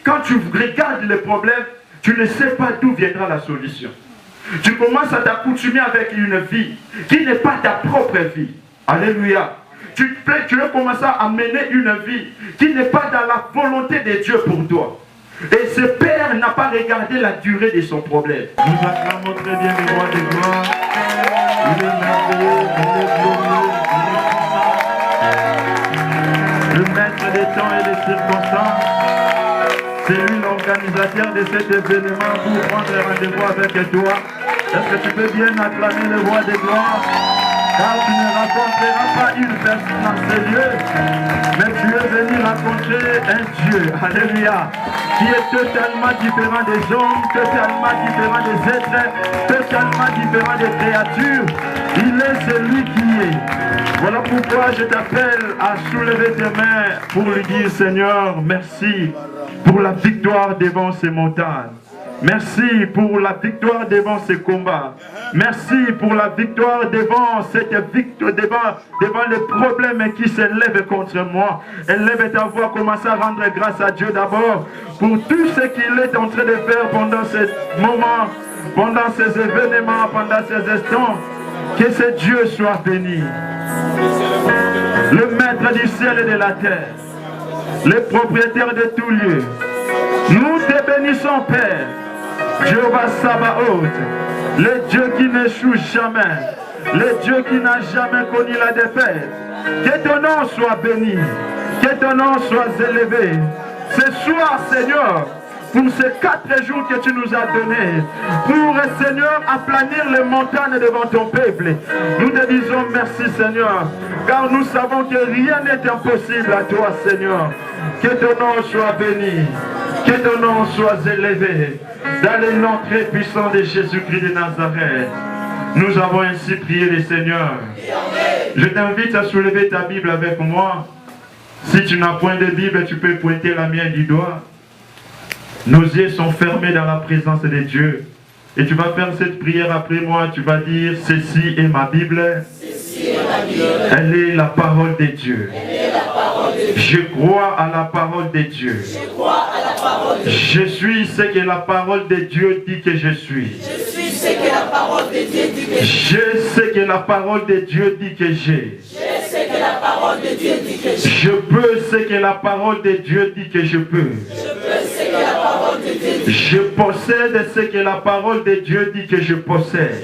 quand tu regardes les problèmes, tu ne sais pas d'où viendra la solution. Tu commences à t'accoutumer avec une vie qui n'est pas ta propre vie. Alléluia. Tu veux commencer à mener une vie qui n'est pas dans la volonté de Dieu pour toi. Et ce père n'a pas regardé la durée de son problème. Nous acclamons très bien le roi des gloires. Il est merveilleux, il est glorieux, il est puissant. Le maître des temps et des circonstances. C'est lui l'organisateur de cet événement pour prendre rendez-vous avec toi. Est-ce que tu peux bien acclamer le roi des gloires? Car tu ne rencontreras pas une personne dans ces lieux, mais tu es venu rencontrer un Dieu, alléluia, qui est totalement différent des hommes, totalement différent des êtres, totalement différent des créatures. Il est celui qui est. Voilà pourquoi je t'appelle à soulever tes mains pour lui dire, Seigneur, merci pour la victoire devant ces montagnes. Merci pour la victoire devant ces combats. Merci pour la victoire devant cette victoire, devant les problèmes qui s'élèvent contre moi. Élève ta voix, commence à rendre grâce à Dieu d'abord pour tout ce qu'il est en train de faire pendant ce moment, pendant ces événements, pendant ces instants. Que ce Dieu soit béni. Le maître du ciel et de la terre, le propriétaire de tout lieu. Nous te bénissons, Père. Jéhovah Sabaoth, le Dieu qui n'échoue jamais, le Dieu qui n'a jamais connu la défaite. Que ton nom soit béni, que ton nom soit élevé. Ce soir, Seigneur, pour ces 4 jours que tu nous as donnés, pour, Seigneur, aplanir les montagnes devant ton peuple, nous te disons merci, Seigneur, car nous savons que rien n'est impossible à toi, Seigneur. Que ton nom soit béni, que ton nom soit élevé. Dans le nom très puissant de Jésus-Christ de Nazareth, nous avons ainsi prié le Seigneur. Je t'invite à soulever ta Bible avec moi. Si tu n'as point de Bible, tu peux pointer la mienne du doigt. Nos yeux sont fermés dans la présence de Dieu. Et tu vas faire cette prière après moi. Tu vas dire, ceci est ma Bible. Elle est la parole de Dieu. Je crois à la parole de Dieu. Je suis ce que la parole de Dieu dit que je suis. Je sais que la parole de Dieu dit que j'ai. Je sais que la parole de Dieu dit que j'ai. Je peux ce que la parole de Dieu dit que je peux. Je possède ce que la parole de Dieu dit que je possède.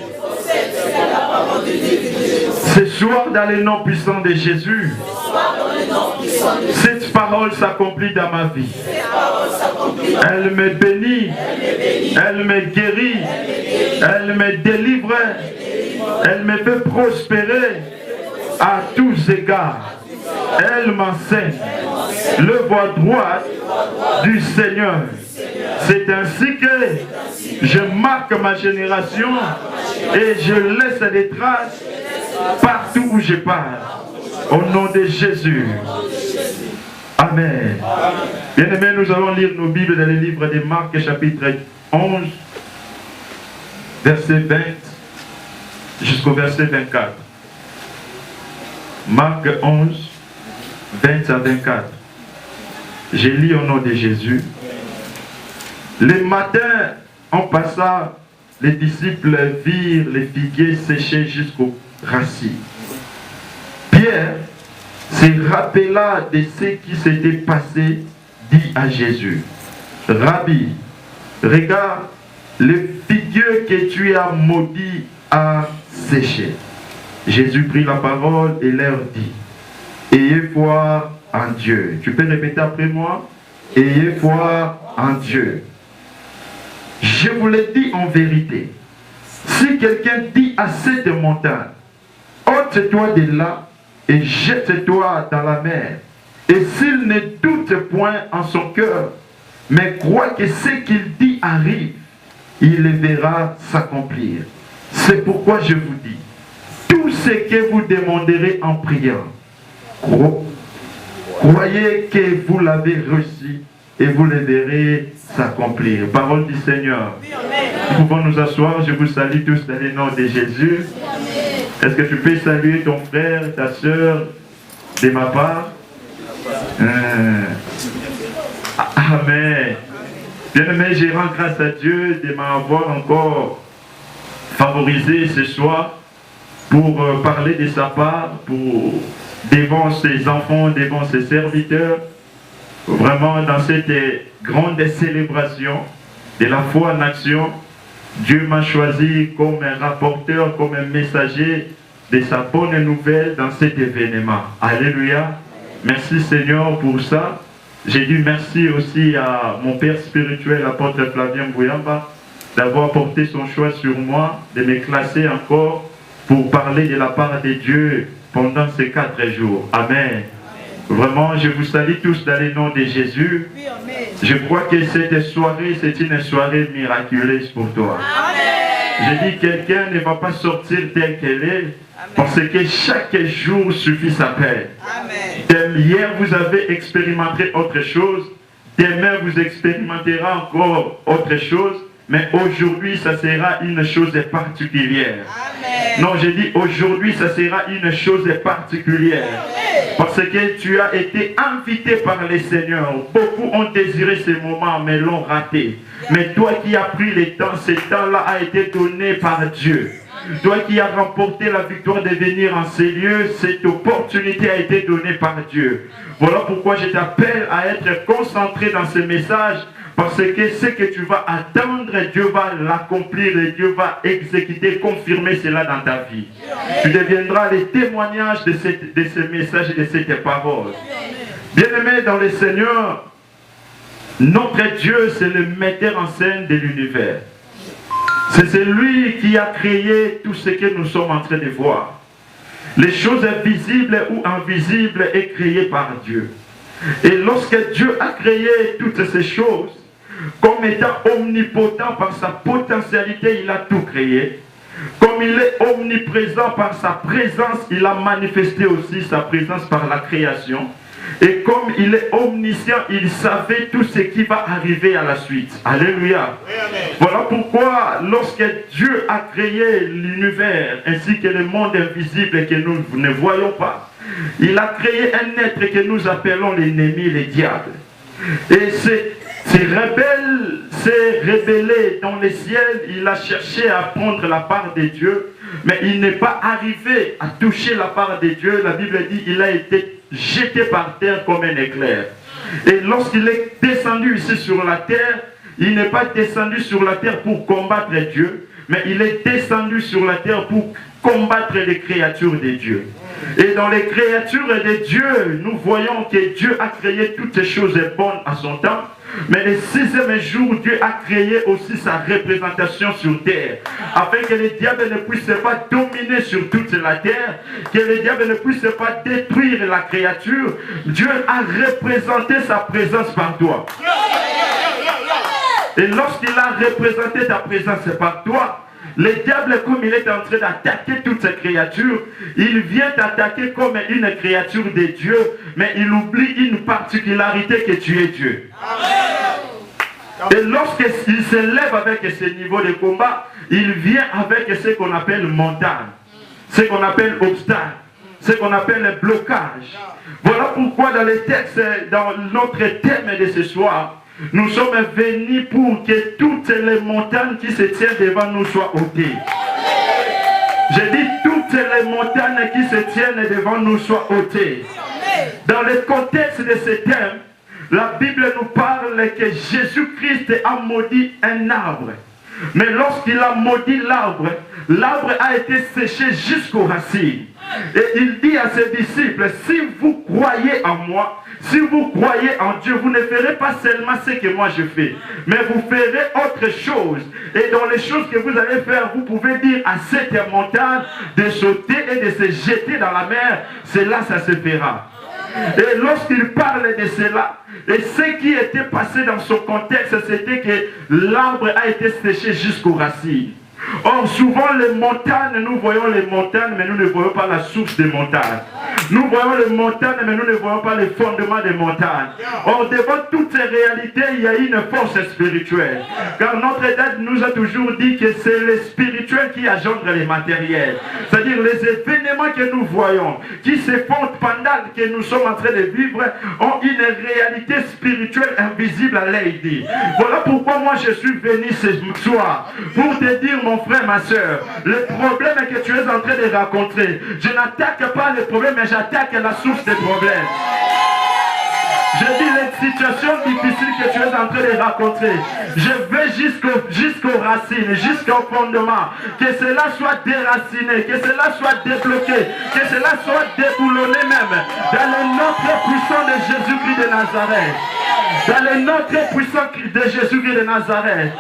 Ce soir, dans le nom puissant de Jésus, cette parole s'accomplit dans ma vie. Elle me bénit, elle me guérit, elle me délivre, elle me fait prospérer à tous égards. Elle m'enseigne le voie droite du Seigneur. C'est ainsi que je marque ma génération et je laisse des traces partout où je pars. Au nom de Jésus. Amen. Bien-aimés, nous allons lire nos Bibles dans le livre de Marc, chapitre 11, verset 20 jusqu'au verset 24. Marc 11, 20 à 24. Je lis au nom de Jésus. Le matin, en passant, les disciples virent les figuiers séchés jusqu'aux racines. Pierre se rappela de ce qui s'était passé, dit à Jésus, Rabbi, regarde, le figuier que tu as maudit a séché. Jésus prit la parole et leur dit, ayez foi en Dieu. Tu peux répéter après moi, ayez foi en Dieu. Je vous le dis en vérité, si quelqu'un dit à cette montagne, ôte-toi de là et jette-toi dans la mer, et s'il ne doute point en son cœur, mais croit que ce qu'il dit arrive, il le verra s'accomplir. C'est pourquoi je vous dis, tout ce que vous demanderez en priant, croyez que vous l'avez reçu et vous le verrez s'accomplir. Parole du Seigneur. Nous pouvons nous asseoir. Je vous salue tous dans le nom de Jésus. Est-ce que tu peux saluer ton frère, ta soeur de ma part? Amen. Bien-aimé, je rends grâce à Dieu de m'avoir encore favorisé ce soir pour parler de sa part, devant ses enfants, devant ses serviteurs, vraiment dans cette grande célébration de la foi en action. Dieu m'a choisi comme un rapporteur, comme un messager de sa bonne nouvelle dans cet événement. Alléluia. Merci Seigneur pour ça. J'ai dit merci aussi à mon père spirituel, l'apôtre Flavien Bouyamba, d'avoir porté son choix sur moi, de me classer encore pour parler de la part de Dieu pendant ces 4 jours. Amen. Vraiment, je vous salue tous dans le nom de Jésus. Je crois que cette soirée, c'est une soirée miraculeuse pour toi. Amen. Je dis, quelqu'un ne va pas sortir tel qu'elle est, parce que chaque jour suffit sa peine. Hier, vous avez expérimenté autre chose. Demain, vous expérimenterez encore autre chose. Mais aujourd'hui, ça sera une chose particulière. Amen. Non, je dis aujourd'hui, ça sera une chose particulière. Amen. Parce que tu as été invité par le Seigneur. Beaucoup ont désiré ce moment, mais l'ont raté. Mais toi qui as pris le temps, ce temps-là a été donné par Dieu. Toi qui as remporté la victoire de venir en ces lieux, cette opportunité a été donnée par Dieu. Voilà pourquoi je t'appelle à être concentré dans ce message. Parce que ce que tu vas attendre, Dieu va l'accomplir et Dieu va exécuter, confirmer cela dans ta vie. Tu deviendras le témoignage de ce message et de cette parole. Bien-aimé dans le Seigneur, notre Dieu, c'est le metteur en scène de l'univers. C'est celui qui a créé tout ce que nous sommes en train de voir. Les choses visibles ou invisibles est créées par Dieu. Et lorsque Dieu a créé toutes ces choses, comme étant omnipotent par sa potentialité, il a tout créé. Comme il est omniprésent par sa présence, il a manifesté aussi sa présence par la création. Et comme il est omniscient, il savait tout ce qui va arriver à la suite. Alléluia. Voilà pourquoi, lorsque Dieu a créé l'univers, ainsi que le monde invisible que nous ne voyons pas, il a créé un être que nous appelons l'ennemi, le diable. Et s'est rebellé dans le ciel, il a cherché à prendre la part de Dieu, mais il n'est pas arrivé à toucher la part de Dieu. La Bible dit qu'il a été jeté par terre comme un éclair. Et lorsqu'il est descendu ici sur la terre, il n'est pas descendu sur la terre pour combattre Dieu, mais il est descendu sur la terre pour combattre les créatures de Dieu. Et dans les créatures de Dieu, nous voyons que Dieu a créé toutes ces choses bonnes à son temps. Mais le 6e jour, Dieu a créé aussi sa représentation sur terre, afin que le diable ne puisse pas dominer sur toute la terre, que le diable ne puisse pas détruire la créature. Dieu a représenté sa présence par toi. Et lorsqu'il a représenté ta présence par toi, le diable, comme il est en train d'attaquer toutes ces créatures, il vient t'attaquer comme une créature de Dieu, mais il oublie une particularité, que tu es Dieu. Amen. Et lorsqu'il se lève avec ce niveau de combat, il vient avec ce qu'on appelle montagne, ce qu'on appelle obstacle, ce qu'on appelle blocage. Voilà pourquoi dans les textes, dans notre thème de ce soir, nous sommes venus pour que toutes les montagnes qui se tiennent devant nous soient ôtées. J'ai dit toutes les montagnes qui se tiennent devant nous soient ôtées. Dans le contexte de ce thème, la Bible nous parle que Jésus-Christ a maudit un arbre. Mais lorsqu'il a maudit l'arbre, l'arbre a été séché jusqu'aux racines. Et il dit à ses disciples, si vous croyez en moi, si vous croyez en Dieu, vous ne ferez pas seulement ce que moi je fais, mais vous ferez autre chose. Et dans les choses que vous allez faire, vous pouvez dire à cette montagne de sauter et de se jeter dans la mer. Cela, ça se fera. Et lorsqu'il parle de cela, et ce qui était passé dans son contexte, c'était que l'arbre a été séché jusqu'aux racines. Or, souvent les montagnes, nous voyons les montagnes, mais nous ne voyons pas la source des montagnes. Nous voyons les montagnes, mais nous ne voyons pas les fondements des montagnes. Or, devant toutes ces réalités, il y a une force spirituelle. Car notre date nous a toujours dit que c'est le spirituel qui engendre les matériels. C'est-à-dire les événements que nous voyons, qui se font pendant que nous sommes en train de vivre, ont une réalité spirituelle invisible à l'œil dit. Voilà pourquoi moi je suis venu ce soir pour te dire, mon frère, ma soeur, le problème que tu es en train de rencontrer, je n'attaque pas le problème, mais j'attaque la source des problèmes. Je dis les situations difficiles que tu es en train de rencontrer. Je vais jusqu'aux racines, jusqu'au fondement. Que cela soit déraciné, que cela soit débloqué, que cela soit déboulonné même. Dans le nom très puissant de Jésus-Christ de Nazareth. Dans le nom très puissant de Jésus-Christ de Nazareth.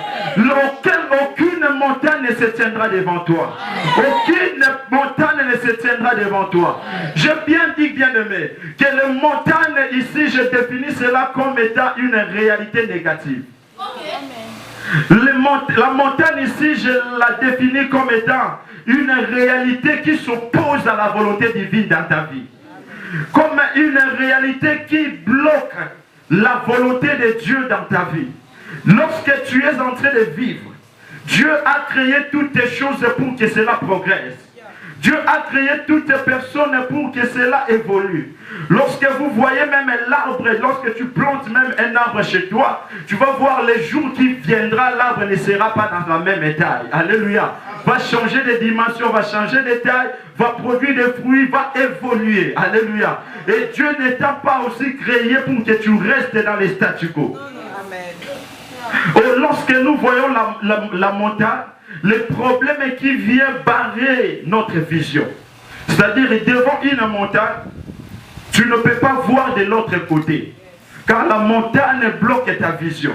Aucune montagne ne se tiendra devant toi. Aucune montagne ne se tiendra devant toi. Je bien dis, bien-aimé, que les montagnes ici, je définis cela comme étant une réalité négative. La montagne ici, je la définis comme étant une réalité qui s'oppose à la volonté divine dans ta vie. Comme une réalité qui bloque la volonté de Dieu dans ta vie. Lorsque tu es en train de vivre, Dieu a créé toutes les choses pour que cela progresse. Dieu a créé toutes les personnes pour que cela évolue. Lorsque vous voyez même l'arbre, lorsque tu plantes même un arbre chez toi, tu vas voir les jours qui viendra, l'arbre ne sera pas dans la même taille. Alléluia. Va changer de dimension, va changer de taille, va produire des fruits, va évoluer. Alléluia. Et Dieu n'étant pas aussi créé pour que tu restes dans les statu quo. Lorsque nous voyons la montagne, le problème est qui vient barrer notre vision. C'est-à-dire, devant une montagne, tu ne peux pas voir de l'autre côté. Car la montagne bloque ta vision.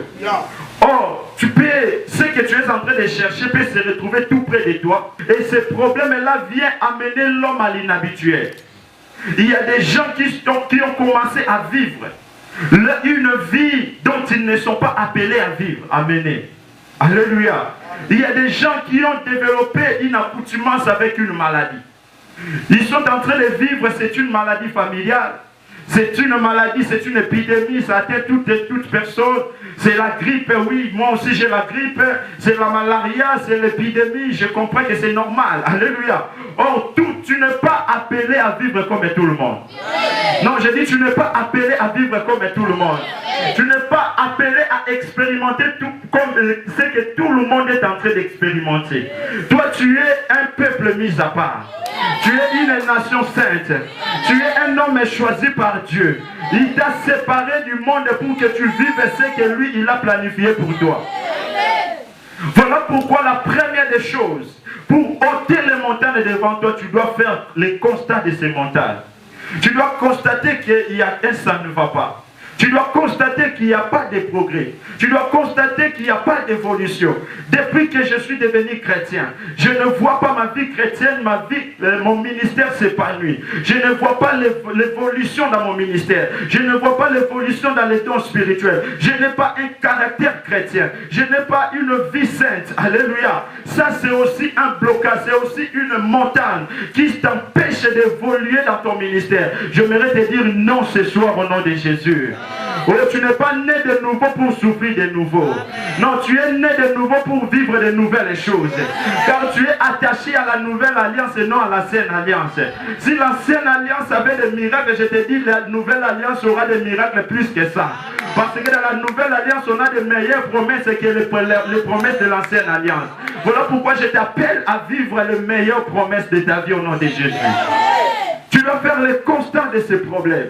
Or, ce que tu es en train de chercher peut se retrouver tout près de toi. Et ce problème-là vient amener l'homme à l'inhabituel. Il y a des gens qui ont commencé à vivre une vie dont ils ne sont pas appelés à vivre, à mener. Alléluia. Il y a des gens qui ont développé une accoutumance avec une maladie. Ils sont en train de vivre, c'est une maladie familiale. C'est une maladie, c'est une épidémie, ça atteint toute personne. C'est la grippe, oui, moi aussi j'ai la grippe. C'est la malaria, c'est l'épidémie, je comprends que c'est normal. Alléluia. Or, tu n'es pas appelé à vivre comme tout le monde. Non, je dis, tu n'es pas appelé à vivre comme tout le monde. Tu n'es pas appelé à expérimenter tout comme ce que tout le monde est en train d'expérimenter. Toi, tu es un peuple mis à part. Tu es une nation sainte. Tu es un homme choisi par Dieu. Il t'a séparé du monde pour que tu vives ce que lui, il a planifié pour toi. Voilà pourquoi la première des choses, pour ôter les montagnes devant toi, tu dois faire le constat de ces montagnes. Tu dois constater qu'il y a ça ne va pas. Tu dois constater qu'il n'y a pas de progrès. Tu dois constater qu'il n'y a pas d'évolution. Depuis que je suis devenu chrétien, je ne vois pas ma vie chrétienne, mon ministère s'épanouit. Je ne vois pas l'évolution dans mon ministère. Je ne vois pas l'évolution dans les dons spirituels. Je n'ai pas un caractère chrétien. Je n'ai pas une vie sainte. Alléluia. Ça, c'est aussi un blocage. C'est aussi une montagne qui t'empêche d'évoluer dans ton ministère. J'aimerais te dire non ce soir au nom de Jésus. Oh, tu n'es pas né de nouveau pour souffrir de nouveau. Non, tu es né de nouveau pour vivre de nouvelles choses. Car tu es attaché à la nouvelle alliance et non à l'ancienne alliance. Si l'ancienne alliance avait des miracles, je te dis, la nouvelle alliance aura des miracles plus que ça. Parce que dans la nouvelle alliance, on a de meilleures promesses que les promesses de l'ancienne alliance. Voilà pourquoi je t'appelle à vivre les meilleures promesses de ta vie au nom de Jésus. Tu dois faire le constat de ces problèmes.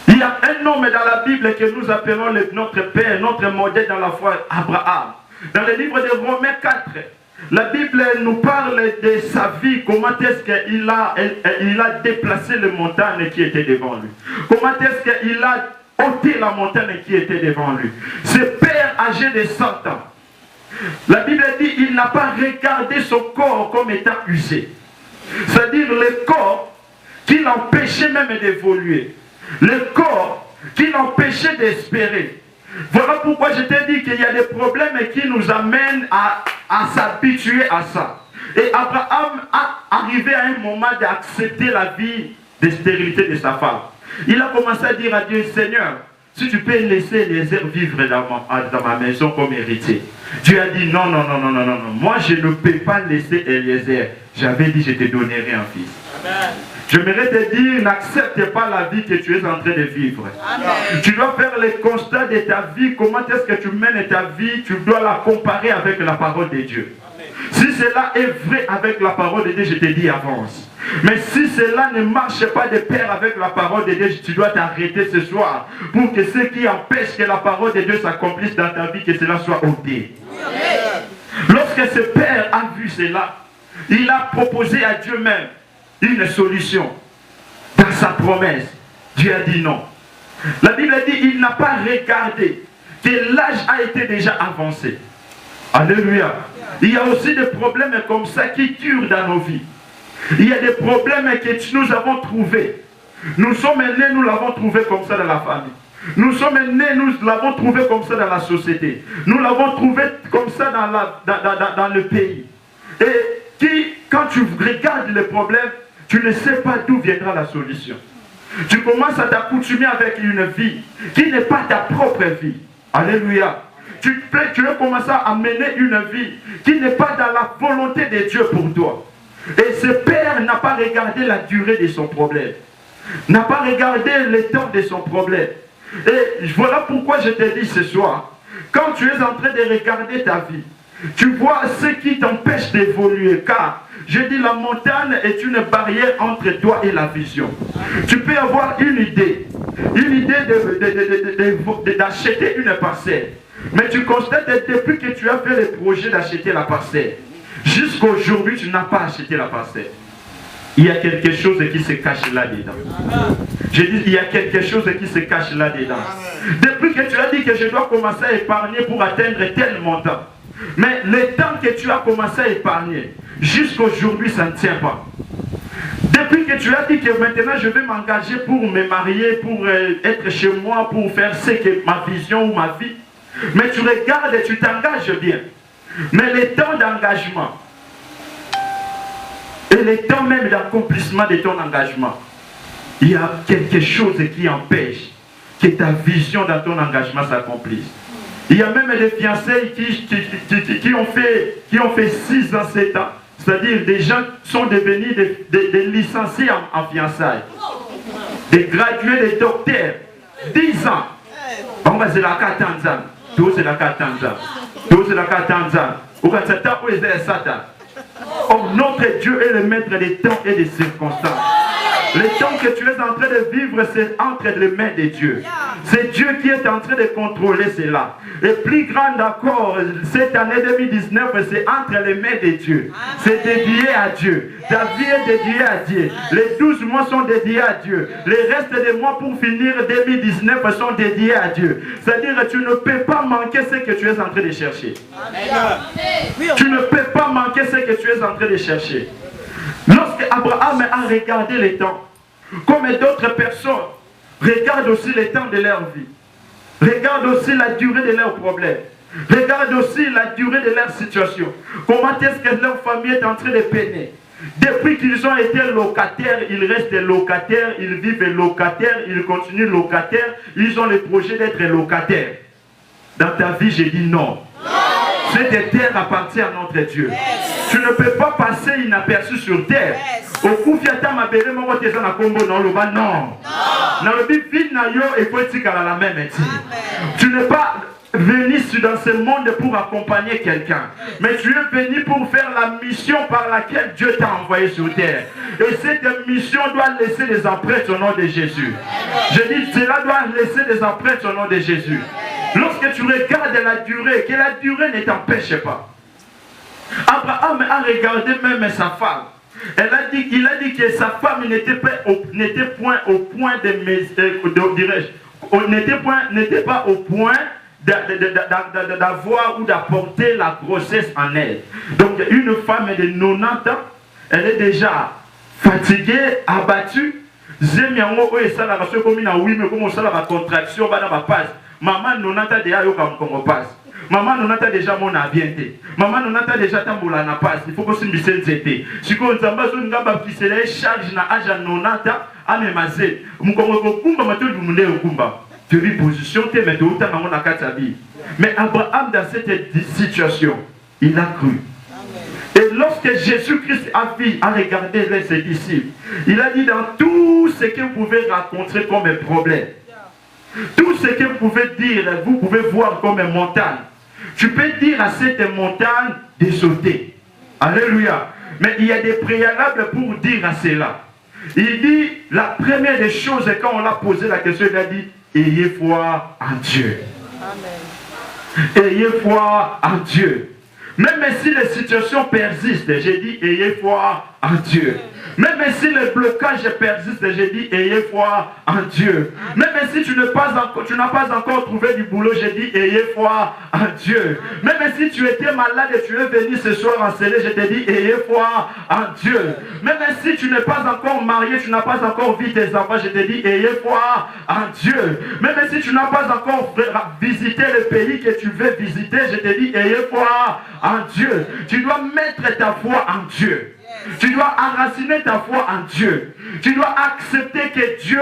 Il y a un homme dans la Bible que nous appelons notre père, notre modèle dans la foi, Abraham. Dans le livre de Romains 4, la Bible nous parle de sa vie, comment est-ce qu'il a déplacé les montagnes qui étaient devant lui. Comment est-ce qu'il a ôté la montagne qui était devant lui. Ce père âgé de 100 ans, la Bible dit il n'a pas regardé son corps comme étant usé. C'est-à-dire le corps qui l'empêchait même d'évoluer. Le corps qui l'empêchait d'espérer. Voilà pourquoi je t'ai dit qu'il y a des problèmes qui nous amènent à s'habituer à ça. Et Abraham a arrivé à un moment d'accepter la vie de stérilité de sa femme. Il a commencé à dire à Dieu, Seigneur, si tu peux laisser Eliezer vivre dans ma maison comme héritier. Dieu a dit, non, non, non, non, non, non, non. Moi, je ne peux pas laisser Eliezer. J'avais dit, je te donnerai un fils. Amen. J'aimerais te dire, n'accepte pas la vie que tu es en train de vivre. Amen. Tu dois faire le constat de ta vie. Comment est-ce que tu mènes ta vie? Tu dois la comparer avec la parole de Dieu. Amen. Si cela est vrai avec la parole de Dieu, je te dis, avance. Mais si cela ne marche pas de pair avec la parole de Dieu, tu dois t'arrêter ce soir pour que ce qui empêche que la parole de Dieu s'accomplisse dans ta vie, que cela soit ôté. Lorsque ce père a vu cela, il a proposé à Dieu même une solution. Dans sa promesse, Dieu a dit non. La Bible dit il n'a pas regardé que l'âge a été déjà avancé. Alléluia. Il y a aussi des problèmes comme ça qui durent dans nos vies. Il y a des problèmes que nous avons trouvés. Nous sommes nés, nous l'avons trouvé comme ça dans la famille. Nous sommes nés, nous l'avons trouvé comme ça dans la société. Nous l'avons trouvé comme ça dans le pays. Et quand tu regardes les problèmes, tu ne sais pas d'où viendra la solution. Tu commences à t'accoutumer avec une vie qui n'est pas ta propre vie. Alléluia. Tu veux commencer à mener une vie qui n'est pas dans la volonté de Dieu pour toi. Et ce père n'a pas regardé la durée de son problème. N'a pas regardé le temps de son problème. Et voilà pourquoi je te dis ce soir, quand tu es en train de regarder ta vie, tu vois ce qui t'empêche d'évoluer. Car, je dis, la montagne est une barrière entre toi et la vision. Tu peux avoir une idée d'acheter une parcelle. Mais tu constates que depuis que tu as fait le projet d'acheter la parcelle, jusqu'à aujourd'hui, tu n'as pas acheté la parcelle. Il y a quelque chose qui se cache là-dedans. Je dis, il y a quelque chose qui se cache là-dedans. Depuis que tu as dit que je dois commencer à épargner pour atteindre tel montant, mais le temps que tu as commencé à épargner, jusqu'à aujourd'hui, ça ne tient pas. Depuis que tu as dit que maintenant je vais m'engager pour me marier, pour être chez moi, pour faire ce que ma vision ou ma vie, mais tu regardes et tu t'engages bien. Mais le temps d'engagement et le temps même d'accomplissement de ton engagement, il y a quelque chose qui empêche que ta vision dans ton engagement s'accomplisse. Il y a même des fiancés qui ont fait 6 ans, 7 ans. C'est-à-dire des gens sont devenus des licenciés en fiançailles. Des gradués, des docteurs. 10 ans. On va se la Tanzan. Tout c'est la Tanzan. Tout c'est la Tanzan. Oh, notre Dieu est le maître des temps et des circonstances. Le temps que tu es en train de vivre, c'est entre les mains de Dieu. C'est Dieu qui est en train de contrôler cela. Et plus grand encore, cette année 2019, c'est entre les mains de Dieu. C'est dédié à Dieu. Ta vie est dédiée à Dieu. Les 12 mois sont dédiés à Dieu. Les restes des mois pour finir 2019 sont dédiés à Dieu. C'est-à-dire que tu ne peux pas manquer ce que tu es en train de chercher. Tu ne peux pas manquer ce que tu es en train de chercher. Lorsque Abraham a regardé les temps, comme d'autres personnes regardent aussi les temps de leur vie, regardent aussi la durée de leurs problèmes, regardent aussi la durée de leur situation, comment est-ce que leur famille est en train de peiner. Depuis qu'ils ont été locataires, ils restent locataires, ils vivent locataires, ils continuent locataires, ils ont le projet d'être locataires. Dans ta vie, j'ai dit non. Cette terre appartient à notre Dieu. Tu ne peux pas passer inaperçu sur terre. Au coup, non. Tu n'es pas venu dans ce monde pour accompagner quelqu'un. Mais tu es venu pour faire la mission par laquelle Dieu t'a envoyé sur terre. Et cette mission doit laisser des empreintes au nom de Jésus. Je dis, cela doit laisser des empreintes au nom de Jésus. Lorsque tu regardes la durée, que la durée ne t'empêche pas. Abraham a regardé même sa femme. Il a dit que sa femme n'était point au point n'était pas au point d'avoir ou d'apporter la grossesse en elle. Donc une femme de 90 ans, elle est déjà fatiguée, abattue. Contraction, maman nonata déjà yo comme Congo passe. Maman nonata déjà mon avienté. Maman nonata déjà tamboula na passe. Il faut que simbise nzete. Siko nzamba zo ngaba pisele charge na aja nonata amemaze mukongo kumba matodu munde kumba tu vis position te mais autant dans mon akatabi. Mais Abraham dans cette situation il a cru. Et lorsque Jésus-Christ a regardé ses disciples, il a dit dans tout ce que vous pouvez rencontrer comme un problème, tout ce que vous pouvez dire, vous pouvez voir comme une montagne, tu peux dire à cette montagne de sauter. Alléluia. Mais il y a des préalables pour dire à cela. Il dit, la première des choses, quand on l'a posé la question, il a dit, ayez foi en Dieu. Amen. Ayez foi en Dieu. Même si les situations persistent, j'ai dit, ayez foi en Dieu. Même si le blocage persiste, j'ai dit, ayez foi en Dieu. Même si tu n'as pas encore trouvé du boulot, j'ai dit, ayez foi en Dieu. Même si tu étais malade et tu es venu ce soir enseigner, je t'ai dit, ayez foi en Dieu. Même si tu n'es pas encore marié, tu n'as pas encore vu tes enfants, je t'ai dit, ayez foi en Dieu. Même si tu n'as pas encore visité le pays que tu veux visiter, je t'ai dit, ayez foi en Dieu. Tu dois mettre ta foi en Dieu. Tu dois enraciner ta foi en Dieu. Tu dois accepter que Dieu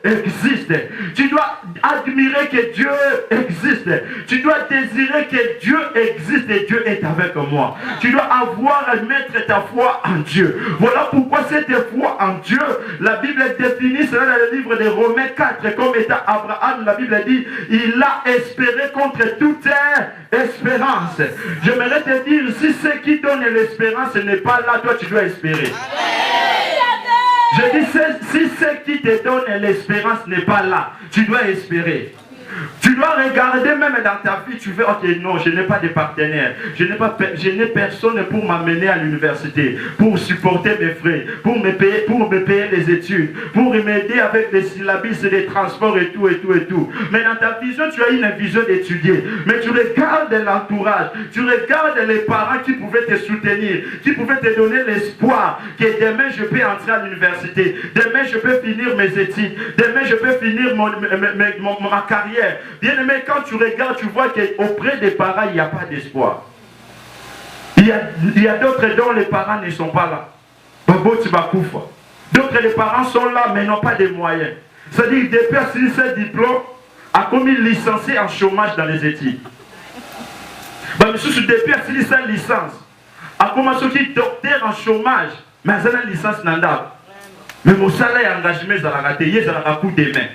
existe. Tu dois admirer que Dieu existe. Tu dois désirer que Dieu existe et Dieu est avec moi. Tu dois avoir à mettre ta foi en Dieu. Voilà pourquoi cette foi en Dieu, la Bible définit cela dans le livre de Romains 4 comme étant Abraham. La Bible dit, il a espéré contre toute espérance. J'aimerais te dire, si ce qui donne l'espérance n'est pas là, toi tu dois espérer. Je dis, si ce qui te donne l'espérance n'est pas là, tu dois espérer. Tu dois regarder même dans ta vie, tu veux, ok, non, je n'ai pas de partenaire, je n'ai personne pour m'amener à l'université, pour supporter mes frais, pour me payer les études, pour m'aider avec les syllabus et les transports et tout, et tout, et tout. Mais dans ta vision, tu as une vision d'étudier. Mais tu regardes l'entourage, tu regardes les parents qui pouvaient te soutenir, qui pouvaient te donner l'espoir que demain je peux entrer à l'université, demain je peux finir mes études, demain je peux finir ma carrière. Bien aimé, quand tu regardes, tu vois qu'auprès des parents, il n'y a pas d'espoir. Il y a d'autres dont les parents ne sont pas là. D'autres, les parents sont là, mais n'ont pas de moyens. C'est-à-dire, des personnes qui ont ce diplôme, a commis licencié en chômage dans les études. Des personnes qui ont licence, a commencé qui docteur en chômage, mais ils ont une licence nanda. Mais mon salaire engagement, ils ont raté, ils ont un coup de main.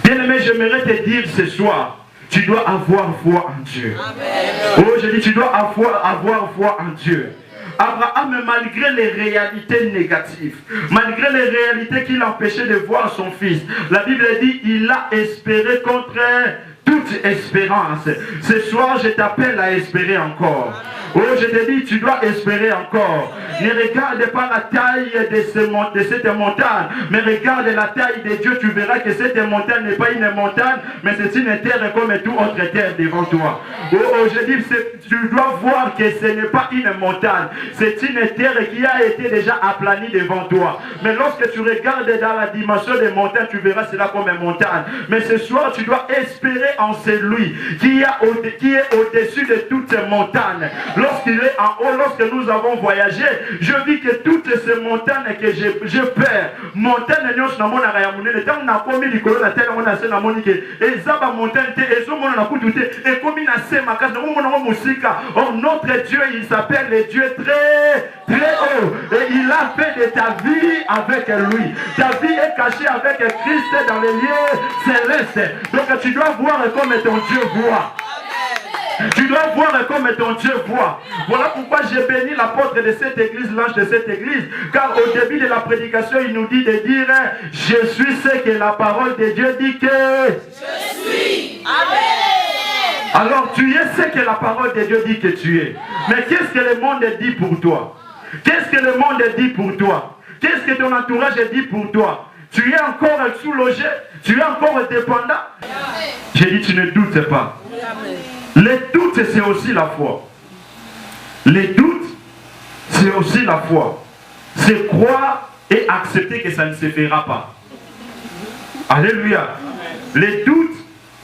Bien-aimé, j'aimerais te dire ce soir, tu dois avoir foi en Dieu. Amen. Oh, je dis, tu dois avoir foi en Dieu. Abraham, malgré les réalités négatives, malgré les réalités qui l'empêchaient de voir son fils, la Bible dit, il a espéré contre toute espérance. Ce soir, je t'appelle à espérer encore. Oh, je te dis, tu dois espérer encore. Ne regarde pas la taille de cette montagne, mais regarde la taille de Dieu. Tu verras que cette montagne n'est pas une montagne, mais c'est une terre comme toute autre terre devant toi. Oh, je dis, tu dois voir que ce n'est pas une montagne. C'est une terre qui a été déjà aplanie devant toi. Mais lorsque tu regardes dans la dimension des montagnes, tu verras cela comme une montagne. Mais ce soir, tu dois espérer en celui qui est au-dessus de toutes ces montagnes. Lorsqu'il est en haut, lorsque nous avons voyagé, je vis que toutes ces montagnes que je perds, montagnes nous sommes en Rayamune, le temps on a commis les colonnes à tel on a fait la monique, et ça va montagne, et ça on a coûté, et comme il a fait ma case, on a musique. Oh, notre Dieu, il s'appelle le Dieu très, très haut, et il a fait de ta vie avec lui. Ta vie est cachée avec Christ dans les lieux célestes. Donc tu dois voir comme ton Dieu voit. Tu dois voir comme ton Dieu voit. Voilà pourquoi j'ai béni l'apôtre de cette église, l'ange de cette église. Car au début de la prédication, il nous dit de dire, je suis ce que la parole de Dieu dit que je suis. Amen. Alors tu es ce que la parole de Dieu dit que tu es. Mais qu'est-ce que le monde dit pour toi? Qu'est-ce que le monde dit pour toi? Qu'est-ce que ton entourage dit pour toi? Tu es encore sous-logé? Tu es encore dépendant? J'ai dit, tu ne doutes pas. Les doutes, c'est aussi la foi. Les doutes, c'est aussi la foi. C'est croire et accepter que ça ne se fera pas. Alléluia. Les doutes,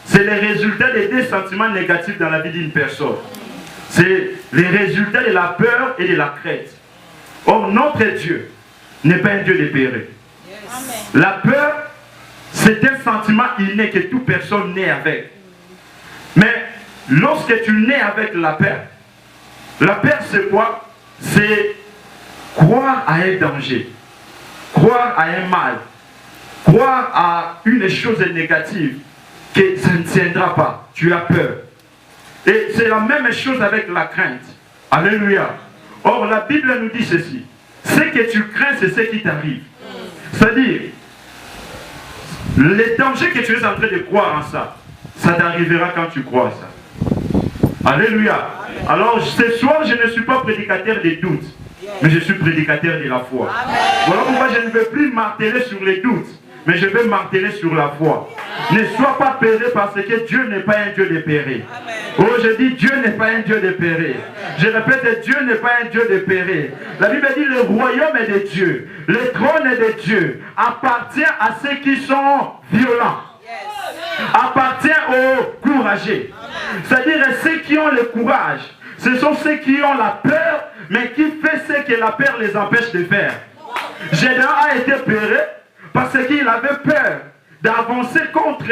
c'est les résultats des deux sentiments négatifs dans la vie d'une personne. C'est les résultats de la peur et de la crainte. Or, notre Dieu n'est pas un Dieu de péril. La peur, c'est un sentiment inné que toute personne naît avec. Mais lorsque tu nais avec la peur c'est quoi? C'est croire à un danger, croire à un mal, croire à une chose négative, que ça ne tiendra pas. Tu as peur. Et c'est la même chose avec la crainte. Alléluia. Or, la Bible nous dit ceci. Ce que tu crains, c'est ce qui t'arrive. C'est-à-dire, les dangers que tu es en train de croire en ça, ça t'arrivera quand tu crois à ça. Alléluia. Alors, ce soir, je ne suis pas prédicateur des doutes, mais je suis prédicateur de la foi. Voilà pourquoi je ne veux plus marteler sur les doutes, mais je vais marteler sur la foi. Ne sois pas péri parce que Dieu n'est pas un Dieu de péri. Oh, je dis Dieu n'est pas un Dieu de péri. Je répète, Dieu n'est pas un Dieu de péri. La Bible dit le royaume est de Dieu. Le trône est de Dieu. Appartient à ceux qui sont violents. Appartient aux courageux. C'est-à-dire ceux qui ont le courage. Ce sont ceux qui ont la peur, mais qui font ce que la peur les empêche de faire. Gédéon a été péri parce qu'il avait peur d'avancer contre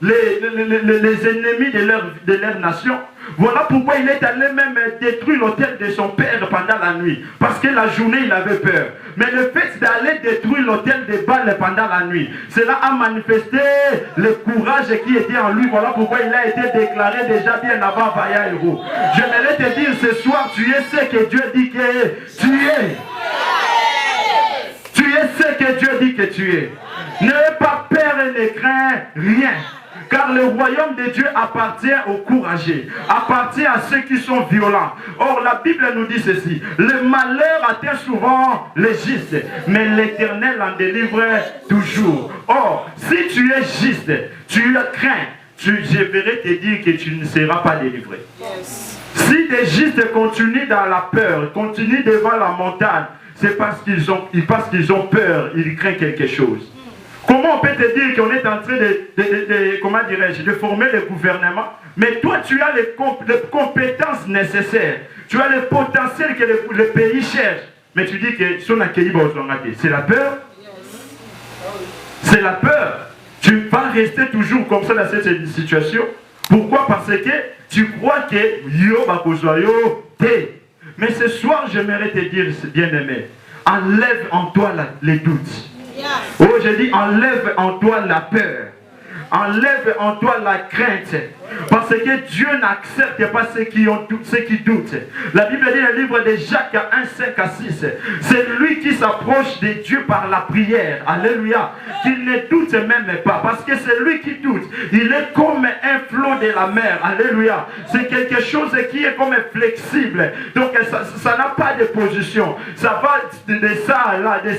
les ennemis de leur nation. Voilà pourquoi il est allé même détruire l'autel de son père pendant la nuit. Parce que la journée, il avait peur. Mais le fait d'aller détruire l'autel de Baal pendant la nuit, cela a manifesté le courage qui était en lui. Voilà pourquoi il a été déclaré déjà bien avant vaillant héros. J'aimerais te dire ce soir, tu es ce que Dieu dit que tu es. Tu es ce que Dieu dit que tu es. N'aie pas peur et ne crains rien. Car le royaume de Dieu appartient aux courageux, appartient à ceux qui sont violents. Or, la Bible nous dit ceci. Le malheur atteint souvent les justes, mais l'Éternel en délivre toujours. Or, si tu es juste, tu crains, je vais te dire que tu ne seras pas délivré. Si des justes continuent dans la peur, continuent devant la montagne, c'est parce qu'ils ont peur, ils craignent quelque chose. Comment on peut te dire qu'on est en train de former le gouvernement, mais toi tu as les compétences nécessaires, tu as le potentiel que le pays cherche, mais tu dis que son accueil c'est la peur. C'est la peur. Tu vas rester toujours comme ça dans cette situation. Pourquoi? Parce que tu crois que yo bakozoyo te. Mais ce soir, j'aimerais te dire, bien-aimé, enlève en toi les doutes. Oh, je dis, enlève en toi la peur. Enlève en toi la crainte. Parce que Dieu n'accepte pas ceux qui doutent. La Bible dit dans le livre de Jacques 1, 5 à 6. C'est lui qui s'approche de Dieu par la prière. Alléluia. Qu'il ne doute même pas. Parce que c'est lui qui doute. Il est comme un flot de la mer. Alléluia. C'est quelque chose qui est comme flexible. Donc ça n'a pas de position. Ça va de ça, là, de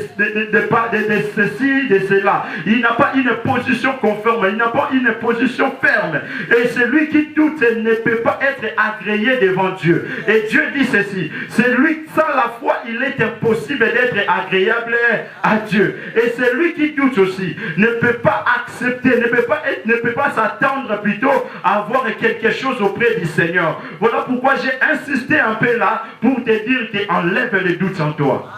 ceci, de cela. Il n'a pas une position conforme. Il n'a pas une position ferme. Et celui qui doute ne peut pas être agréé devant Dieu. Et Dieu dit ceci. Celui sans la foi, il est impossible d'être agréable à Dieu. Et celui qui doute aussi ne peut pas accepter, ne peut pas s'attendre plutôt à avoir quelque chose auprès du Seigneur. Voilà pourquoi j'ai insisté un peu là pour te dire qu'enlève les doutes en toi.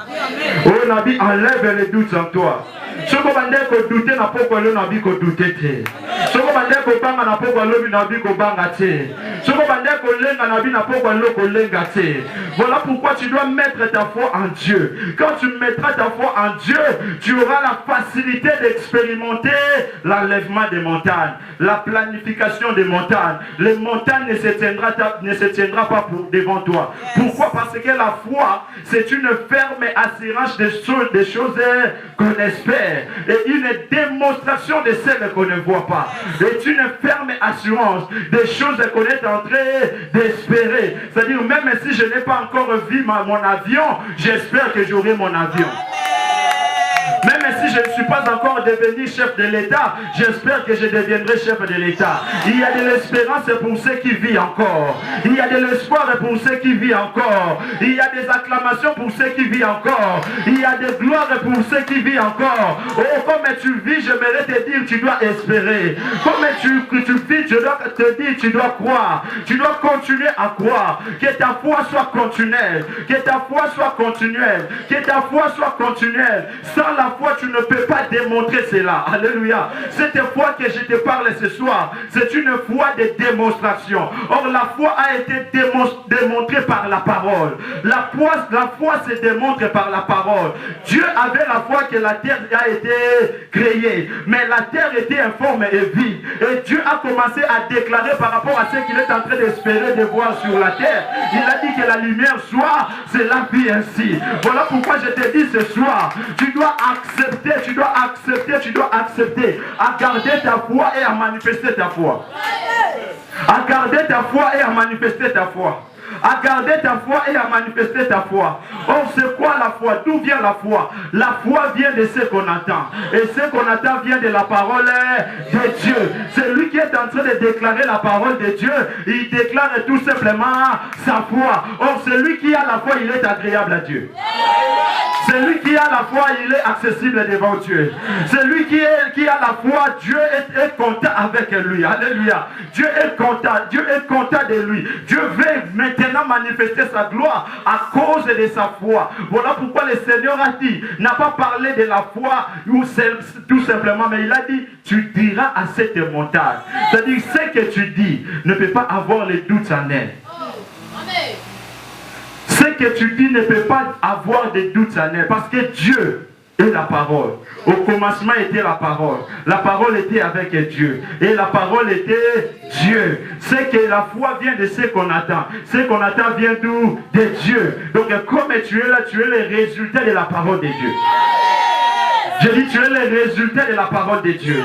Oh Nabi, enlève les doutes en toi. Soko bandeko douter na poko lo nabi ko douter te. Soko bandeko banga na poko lo nabi ko banga te. Soko bandeko lenga nabi na poko lo ko lenga te. Voilà pourquoi tu dois mettre ta foi en Dieu. Quand tu mettras ta foi en Dieu, tu auras la facilité d'expérimenter l'enlèvement des montagnes, la planification des montagnes. Les montagnes ne se tiendra pas devant toi. Pourquoi? Parce que la foi, c'est une ferme assurance des choses qu'on espère. Et une démonstration de celles qu'on ne voit pas. Et une ferme assurance des choses qu'on est en train d'espérer. C'est-à-dire, même si je n'ai pas encore vu mon avion, j'espère que j'aurai mon avion. Même si je ne suis pas encore devenu chef de l'État, j'espère que je deviendrai chef de l'État. Il y a de l'espérance pour ceux qui vivent encore. Il y a de l'espoir pour ceux qui vivent encore. Il y a des acclamations pour ceux qui vivent encore. Il y a des gloires pour ceux qui vivent encore. Oh, comme tu vis, j'aimerais te dire, tu dois espérer. Comme tu vis, je dois te dire, tu dois croire. Tu dois continuer à croire. Que ta foi soit continuelle. Que ta foi soit continuelle. Que ta foi soit continuelle. Sans la foi, tu ne ne peux pas démontrer cela. Alléluia. Cette foi que je te parle ce soir, c'est une foi de démonstration. Or, la foi a été démontrée par la parole. La foi se démontre par la parole. Dieu avait la foi que la terre a été créée, mais la terre était informe et vide. Et Dieu a commencé à déclarer par rapport à ce qu'il est en train d'espérer de voir sur la terre. Il a dit que la lumière soit, c'est la vie ainsi. Voilà pourquoi je te dis ce soir, tu dois accepter à garder ta foi et à manifester ta foi. À garder ta foi et à manifester ta foi. À garder ta foi et à manifester ta foi. Or, c'est quoi la foi? D'où vient la foi? La foi vient de ce qu'on attend. Et ce qu'on attend vient de la parole de Dieu. C'est lui qui est en train de déclarer la parole de Dieu. Il déclare tout simplement sa foi. Or, celui qui a la foi, il est agréable à Dieu. Celui qui a la foi, il est accessible devant Dieu. Celui qui a la foi, Dieu est content avec lui. Alléluia. Dieu est content de lui. Dieu veut maintenant manifester sa gloire à cause de sa foi. Voilà pourquoi le Seigneur a dit, n'a pas parlé de la foi tout simplement, mais il a dit, tu diras à cette montagne. C'est-à-dire, ce que tu dis ne peut pas avoir les doutes en elle. Ce que tu dis ne peut pas avoir de doutes en elle, parce que Dieu est la parole. Au commencement était la parole. La parole était avec Dieu. Et la parole était Dieu. C'est que la foi vient de ce qu'on attend. Ce qu'on attend vient d'où? De Dieu. Donc comme tu es là, tu es le résultat de la parole de Dieu. Je dis, tu es le résultat de la parole de Dieu.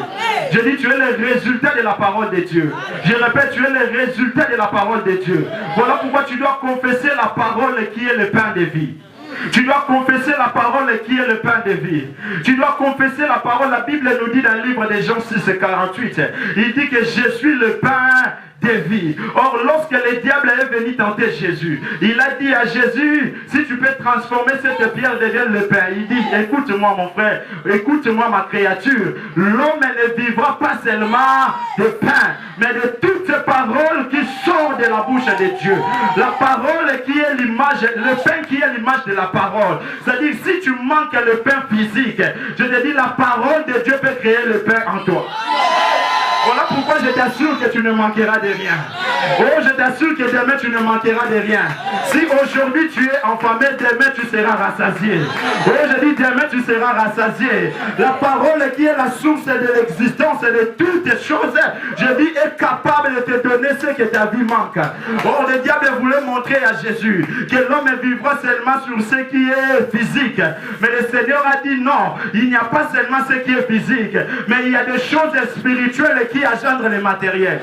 Je dis, tu es le résultat de la parole de Dieu. Je répète, tu es le résultat de la parole de Dieu. Voilà pourquoi tu dois confesser la parole qui est le pain de vie. Tu dois confesser la parole qui est le pain de vie. Tu dois confesser la parole. La Bible nous dit dans le livre de Jean 6:48. Il dit que je suis le pain de vie. Or, lorsque le diable est venu tenter Jésus, il a dit à Jésus, si tu peux transformer cette pierre devient le pain. Il dit, écoute-moi mon frère, écoute-moi ma créature. L'homme ne vivra pas seulement de pain, mais de toutes paroles qui sortent de la bouche de Dieu. La parole qui est l'image, le pain qui est l'image de la parole. C'est-à-dire, si tu manques le pain physique, je te dis, la parole de Dieu peut créer le pain en toi. Voilà pourquoi je t'assure que tu ne manqueras de rien. Oh, je t'assure que demain tu ne manqueras de rien. Si aujourd'hui tu es affamé, demain tu seras rassasié. Oh, je dis demain tu seras rassasié. La parole qui est la source de l'existence et de toutes les choses, je dis, est capable de te donner ce que ta vie manque. Oh, le diable voulait montrer à Jésus que l'homme vivra seulement sur ce qui est physique. Mais le Seigneur a dit non, il n'y a pas seulement ce qui est physique, mais il y a des choses spirituelles qui engendrent les matériels.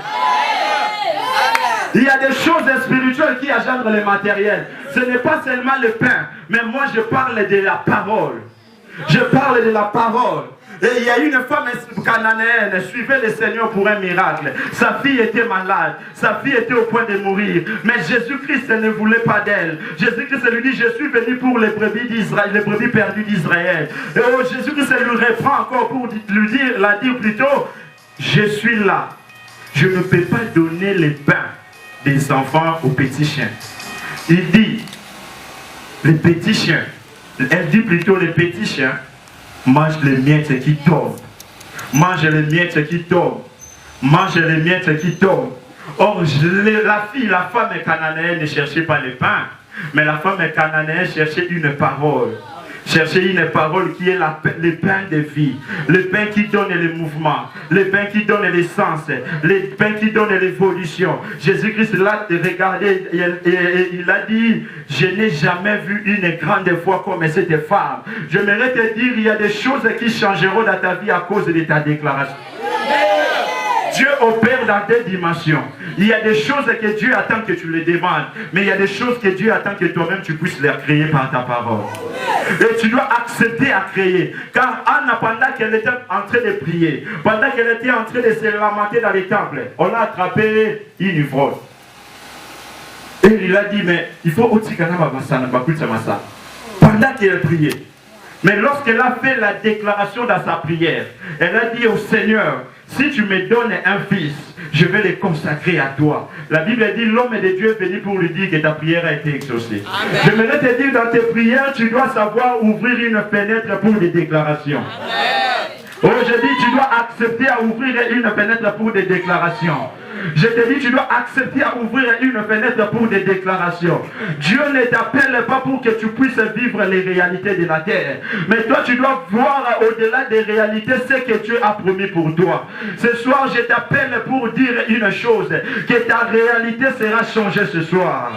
Il y a des choses spirituelles qui engendrent les matériels. Ce n'est pas seulement le pain, mais moi je parle de la parole. Je parle de la parole. Et il y a une femme cananéenne suivait le Seigneur pour un miracle. Sa fille était malade. Sa fille était au point de mourir. Mais Jésus-Christ ne voulait pas d'elle. Jésus-Christ lui dit, je suis venu pour les brebis d'Israël, les brebis perdues d'Israël. Et oh, Jésus-Christ lui reprend encore pour lui dire plutôt, je suis là. Je ne peux pas donner les pains des enfants aux petits chiens. Il dit, les petits chiens. Elle dit plutôt, les petits chiens mangent les miettes qui tombent. Mange les miettes qui tombent. Mange les miettes qui tombent. Or, la femme cananéenne ne cherchait pas le pain, mais la femme cananéenne cherchait une parole. Cherchez une parole qui est le pain de vie, le pain qui donne le mouvement, le pain qui donne l'essence, le pain qui donne l'évolution. Jésus-Christ l'a regardé et il a dit, je n'ai jamais vu une grande foi comme cette femme. J'aimerais te dire, il y a des choses qui changeront dans ta vie à cause de ta déclaration. Dieu opère dans des dimensions. Il y a des choses que Dieu attend que tu les demandes, mais il y a des choses que Dieu attend que toi-même tu puisses les créer par ta parole. Et tu dois accepter à créer. Car Anna, pendant qu'elle était en train de prier, pendant qu'elle était en train de se lamenter dans les temples, on a attrapé une ivrogne. Et il a dit, mais il faut aussi qu'on a pendant qu'elle priait. Mais lorsqu'elle a fait la déclaration dans sa prière, elle a dit au Seigneur, si tu me donnes un fils, je vais les consacrer à toi. La Bible dit, l'homme de Dieu est venu pour lui dire que ta prière a été exaucée. J'aimerais te dire, dans tes prières, tu dois savoir ouvrir une fenêtre pour des déclarations. Oh, je dis, tu dois accepter à ouvrir une fenêtre pour des déclarations. Je te dis, tu dois accepter à ouvrir une fenêtre pour des déclarations. Dieu ne t'appelle pas pour que tu puisses vivre les réalités de la terre. Mais toi, tu dois voir au-delà des réalités ce que Dieu a promis pour toi. Ce soir, je t'appelle pour dire une chose, que ta réalité sera changée ce soir.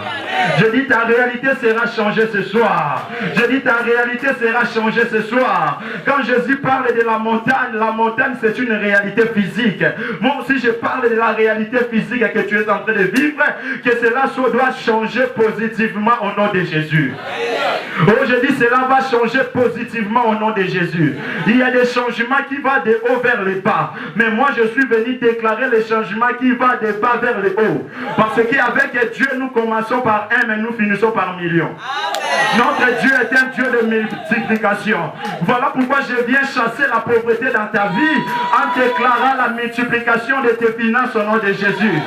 Je dis, ta réalité sera changée ce soir. Je dis, ta réalité sera changée ce soir. Quand Jésus parle de la montagne c'est une réalité physique. Moi aussi, je parle de la réalité physique que tu es en train de vivre, que cela doit changer positivement au nom de Jésus. Aujourd'hui, cela va changer positivement au nom de Jésus. Il y a des changements qui vont de haut vers le bas. Mais moi, je suis venu déclarer les changements qui vont de bas vers le haut. Parce qu'avec Dieu, nous commençons par un, mais nous finissons par millions. Notre Dieu est un Dieu de multiplication. Voilà pourquoi je viens chasser la pauvreté dans ta vie en déclarant la multiplication de tes finances au nom de Jésus.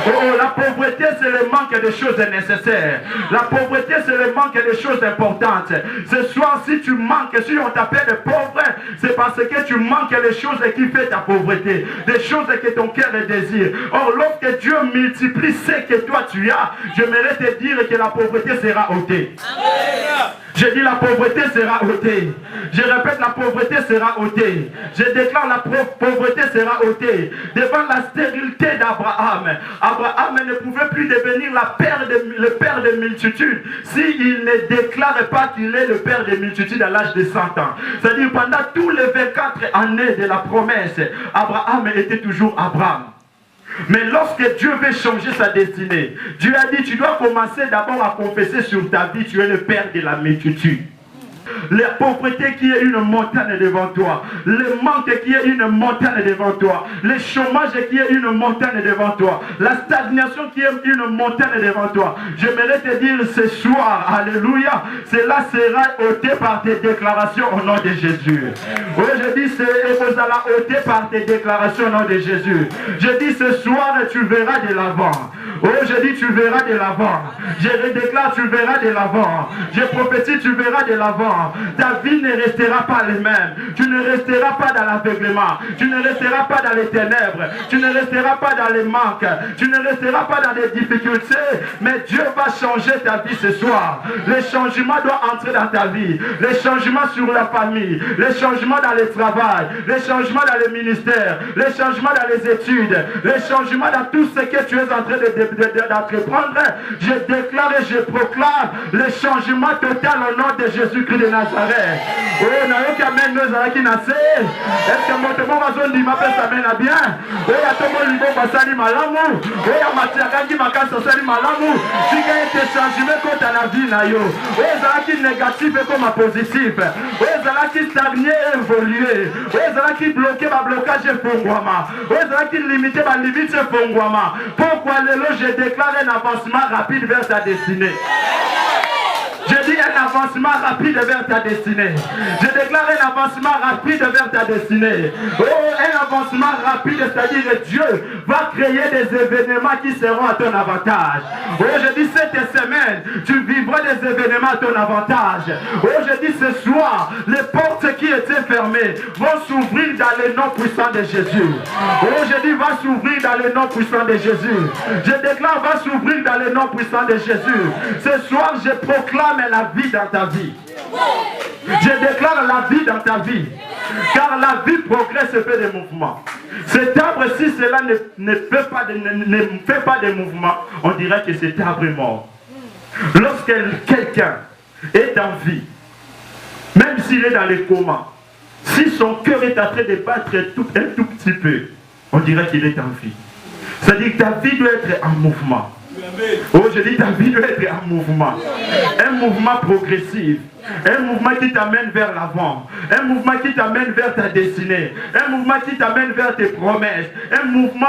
Oh, la pauvreté, c'est le manque de choses nécessaires. La pauvreté, c'est le manque de choses importantes. Ce soir, si tu manques, si on t'appelle pauvre, c'est parce que tu manques les choses qui font ta pauvreté. Des choses que ton cœur désire. Or, lorsque Dieu multiplie ce que toi tu as, j'aimerais te dire que la pauvreté sera ôtée. Je dis la pauvreté sera ôtée. Je répète, la pauvreté sera ôtée. Je déclare la pauvreté sera ôtée. Devant la stérilité d'Abraham, Abraham ne pouvait plus devenir le père de multitudes s'il ne déclare pas qu'il est le père de multitudes à l'âge de 100 ans. C'est-à-dire pendant tous les 24 années de la promesse, Abraham était toujours Abraham. Mais lorsque Dieu veut changer sa destinée, Dieu a dit, tu dois commencer d'abord à confesser sur ta vie, tu es le père de la multitude. La pauvreté qui est une montagne devant toi, le manque qui est une montagne devant toi, le chômage qui est une montagne devant toi, la stagnation qui est une montagne devant toi. J'aimerais te dire ce soir, alléluia, cela sera ôté par tes déclarations au nom de Jésus. Oui, je dis, c'est sera ôté par tes déclarations au nom de Jésus. Je dis ce soir, tu verras de l'avant. Oh, je dis, tu verras de l'avant. Je déclare, tu verras de l'avant. Je prophétise, tu verras de l'avant. Ta vie ne restera pas la même. Tu ne resteras pas dans l'aveuglement. Tu ne resteras pas dans les ténèbres. Tu ne resteras pas dans les manques. Tu ne resteras pas dans les difficultés. Mais Dieu va changer ta vie ce soir. Les changements doivent entrer dans ta vie. Les changements sur la famille. Les changements dans le travail. Les changements dans le ministère. Les changements dans les études. Les changements dans tout ce que tu es en train d'entreprendre. Je déclare et je proclame le changement total au nom de Jésus-Christ de Nazareth. Oh, nayoki amen nous qui nassé. Est-ce que mon témoin va zone m'appelle ça mène bien? Oh, ya tomo libo basali malamu. Oh, ya matiaka qui makasa sali malamu. Si gagne tes changements contre la vie na yo. Oh, ça qui négatif et comme positif. Oh, ça qui stagné et évolué. Oh, ça qui bloqué ma blocage et fongwama. Oh, ça qui limité ma limite et fongwama. Pourquoi je déclare un avancement rapide vers ta destinée. Je dis un avancement rapide vers ta destinée. Je déclare un avancement rapide vers ta destinée. Oh, un avancement rapide, c'est-à-dire que Dieu va créer des événements qui seront à ton avantage. Oh, je dis cette semaine, tu vivras des événements à ton avantage. Oh, je dis ce soir, les portes qui étaient fermées vont s'ouvrir dans le nom puissant de Jésus. Oh, je dis va s'ouvrir dans le nom puissant de Jésus. Je déclare va s'ouvrir dans le nom puissant de Jésus. Ce soir, je proclame la vie dans ta vie. Je déclare la vie dans ta vie. Car la vie progresse et fait des mouvements. Cet arbre, si cela ne fait pas de mouvement, on dirait que cet arbre est mort. Lorsque quelqu'un est en vie, même s'il est dans les comas, si son cœur est en train de battre un tout petit peu, on dirait qu'il est en vie. C'est-à-dire que ta vie doit être en mouvement. Oh, je dis, ta vie doit être un mouvement progressif. Un mouvement qui t'amène vers l'avant. Un mouvement qui t'amène vers ta destinée. Un mouvement qui t'amène vers tes promesses. Un mouvement.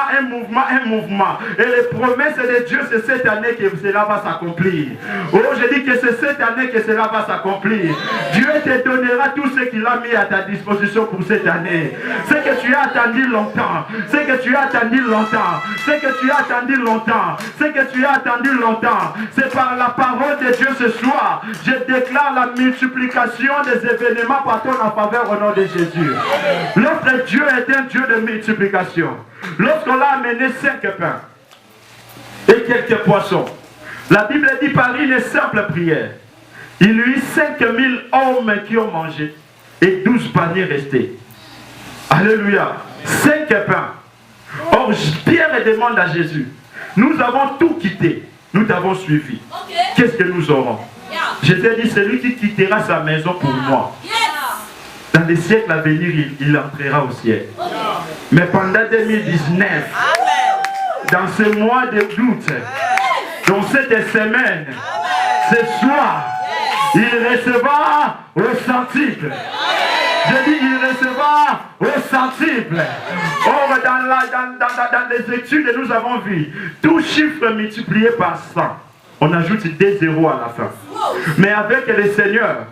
Et les promesses de Dieu, c'est cette année que cela va s'accomplir. Oh, je dis que c'est cette année que cela va s'accomplir. Dieu te donnera tout ce qu'il a mis à ta disposition pour cette année. Ce que tu as attendu longtemps. Ce que tu as attendu longtemps. Ce que tu as attendu longtemps. Ce que tu as attendu longtemps. C'est par la parole de Dieu ce soir. Je déclare la multiplication des événements par ton en faveur au nom de Jésus. Notre Dieu est un Dieu de multiplication. Lorsqu'on l'a amené 5 pains et quelques poissons, la Bible dit par une simple prière, il y eut 5000 hommes qui ont mangé et 12 paniers restés. Alléluia. 5 pains. Or, Pierre demande à Jésus, nous avons tout quitté, nous t'avons suivi. Qu'est-ce que nous aurons? Je t'ai dit, celui qui quittera sa maison pour moi, dans les siècles à venir, il entrera au ciel. Mais pendant 2019, dans ce mois de août, dans cette semaine, ce soir, il recevra au centuple. Je dis, il recevra au centuple. Or, dans les études, nous avons vu tout chiffre multiplié par 100. On ajoute des zéros à la fin. Mais avec le Seigneur,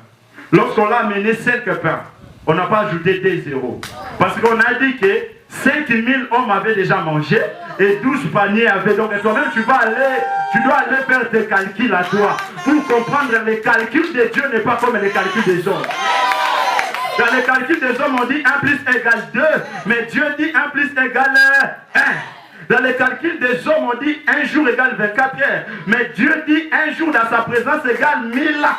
lorsqu'on l'a amené 5 pains, on n'a pas ajouté des zéros. Parce qu'on a dit que 5000 hommes avaient déjà mangé et 12 paniers avaient. Donc toi-même, tu dois aller faire tes calculs à toi. Pour comprendre les calculs de Dieu n'est pas comme les calculs des hommes. Dans les calculs des hommes, on dit 1 plus égale 2, mais Dieu dit 1 plus égale 1. Dans les calculs des hommes, on dit 1 jour égale 24 heures. Mais Dieu dit 1 jour dans sa présence égale 1000 ans.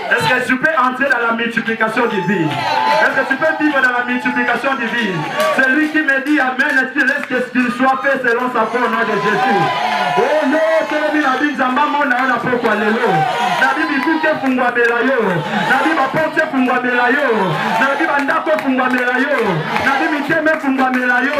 Est-ce que tu peux entrer dans la multiplication divine? Est-ce que tu peux vivre dans la multiplication divine? Celui qui me dit Amen, tu laisses que ce qu'il soit fait selon sa foi au nom de Jésus. Oh non, c'est la Bible, maman n'a pas quoi le lot. La Bible dit que fungwa belayo. La Bible porte fungwa belayo. La Bible andako fungwa belayo. La Bible keme fungwa belayo.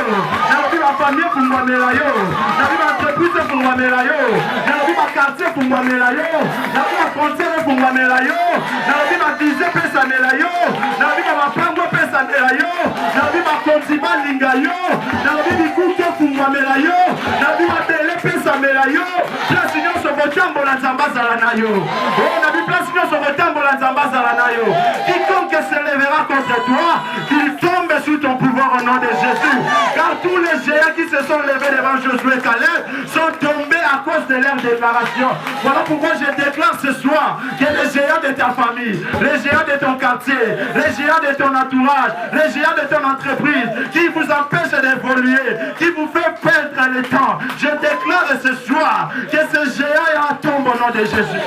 La Bible famille fungwa belayo. La Bible entreprise fungwa belayo. La Bible quartier fungwa belayo. La Bible frontière fungwa belayo. La Bible disait pesa belayo. La Bible mapango pesa belayo. La Bible kontiba lingayo. La Bible kuke fungwa belayo. La Bible tele pesa belayo. Place nous sur votre jambe la zambazala nayo. Oh, la Bible place nous sur votre jambe la zambazala nayo. Quiconque se lèvera contre toi, qu'il tombe sous ton pouvoir au nom de Jésus. Car tous les géants qui se sont levés devant Josué et Caleb sont tombés à cause de leur déclaration. Voilà pourquoi je déclare ce soir que les géants de ta famille, les géants de ton quartier, les géants de ton entourage, les géants de ton entreprise, qui vous empêchent d'évoluer, qui vous fait perdre le temps, je déclare ce soir que ce géant tombe au nom de Jésus.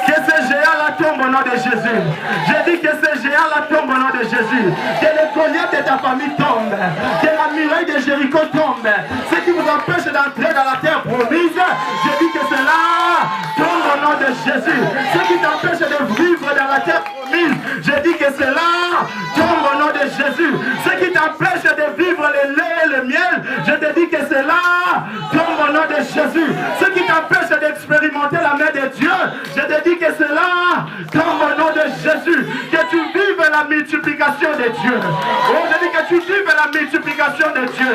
Que ce géant-là tombe au nom de Jésus. Je dis que ce géant-là tombe au nom de Jésus. Que les Goliaths de ta famille tombent. Que la muraille de Jéricho tombe. Ce qui vous empêche d'entrer dans la terre promise, je dis que cela tombe au nom de Jésus. Ce qui t'empêche de vivre dans la terre promise, je dis que cela tombe au nom de Jésus. Ce qui t'empêche de vivre le lait et le miel, je te dis que cela tombe au nom de Jésus. Ce qui t'empêche d'expérimenter la main de Dieu, je te dis que cela tombe au nom de Jésus. Que tu vives la multiplication de Dieu. Oh, je dis que tu vives la multiplication de Dieu.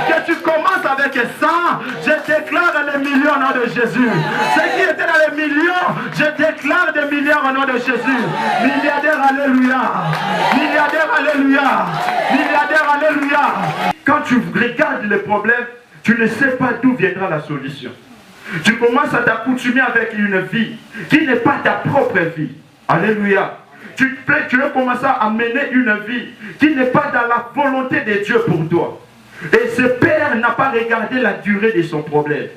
Que tu commences avec 100, je déclare les millions au nom de Jésus. Ceux qui étaient dans les millions, je déclare des milliards au nom de Jésus. Milliardaire, alléluia. Milliardaire, alléluia. Milliardaire, alléluia. Quand tu regardes les problèmes, tu ne sais pas d'où viendra la solution. Tu commences à t'accoutumer avec une vie qui n'est pas ta propre vie. Alléluia. Tu veux commencer à mener une vie qui n'est pas dans la volonté de Dieu pour toi. Et ce père n'a pas regardé la durée de son problème.